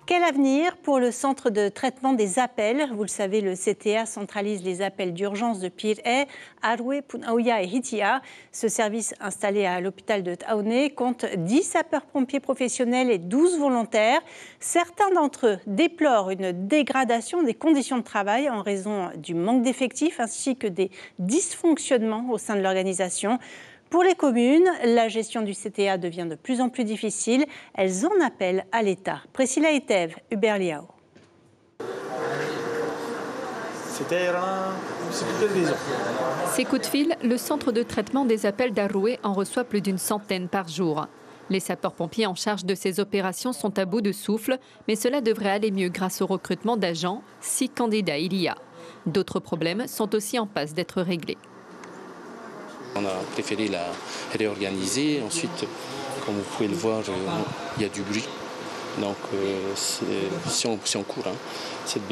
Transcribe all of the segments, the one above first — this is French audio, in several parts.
Quel avenir pour le centre de traitement des appels? Vous le savez, le CTA centralise les appels d'urgence de Pirée, Aroué, Punaouia et Hitia. Ce service installé à l'hôpital de Taoné compte 10 sapeurs-pompiers professionnels et 12 volontaires. Certains d'entre eux déplorent une dégradation des conditions de travail en raison du manque d'effectifs ainsi que des dysfonctionnements au sein de l'organisation. Pour les communes, la gestion du CTA devient de plus en plus difficile. Elles en appellent à l'État. Priscilla Etev, Hubert Liao. Ces coups de fil, le centre de traitement des appels d'Aroué en reçoit plus d'une centaine par jour. Les sapeurs-pompiers en charge de ces opérations sont à bout de souffle, mais cela devrait aller mieux grâce au recrutement d'agents. 6 candidats il y a. D'autres problèmes sont aussi en passe d'être réglés. On a préféré la réorganiser. Ensuite, comme vous pouvez le voir, il y a du bruit. Donc, c'est en cours. Cette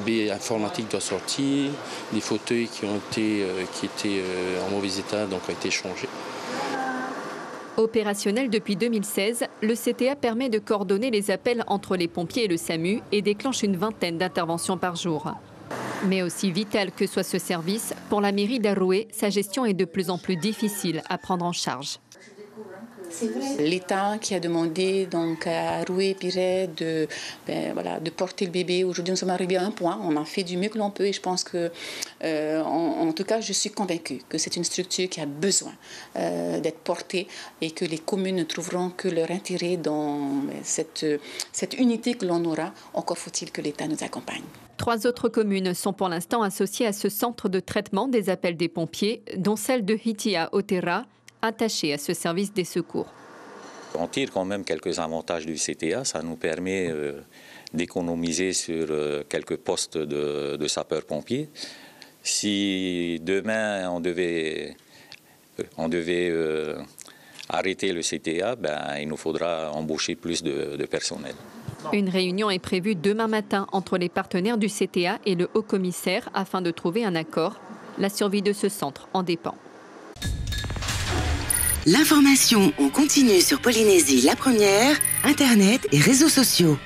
baie informatique doit sortir. Les fauteuils qui étaient en mauvais état ont été changés. Opérationnel depuis 2016, le CTA permet de coordonner les appels entre les pompiers et le SAMU et déclenche une vingtaine d'interventions par jour. Mais aussi vital que soit ce service, pour la mairie d'Aroué, sa gestion est de plus en plus difficile à prendre en charge. L'État qui a demandé donc à Aroué Pirée de porter le bébé. Aujourd'hui, nous sommes arrivés à un point. On a fait du mieux que l'on peut et je pense que, en tout cas, je suis convaincue que c'est une structure qui a besoin d'être portée et que les communes ne trouveront que leur intérêt dans cette unité que l'on aura. Encore faut-il que l'État nous accompagne. 3 autres communes sont pour l'instant associées à ce centre de traitement des appels des pompiers, dont celle de Hitia Otera, attachée à ce service des secours. On tire quand même quelques avantages du CTA. Ça nous permet d'économiser sur quelques postes de sapeurs-pompiers. Si demain on devait arrêter le CTA, il nous faudra embaucher plus de personnel. Une réunion est prévue demain matin entre les partenaires du CTA et le haut-commissaire afin de trouver un accord. La survie de ce centre en dépend. L'information en continu sur Polynésie la première, Internet et réseaux sociaux.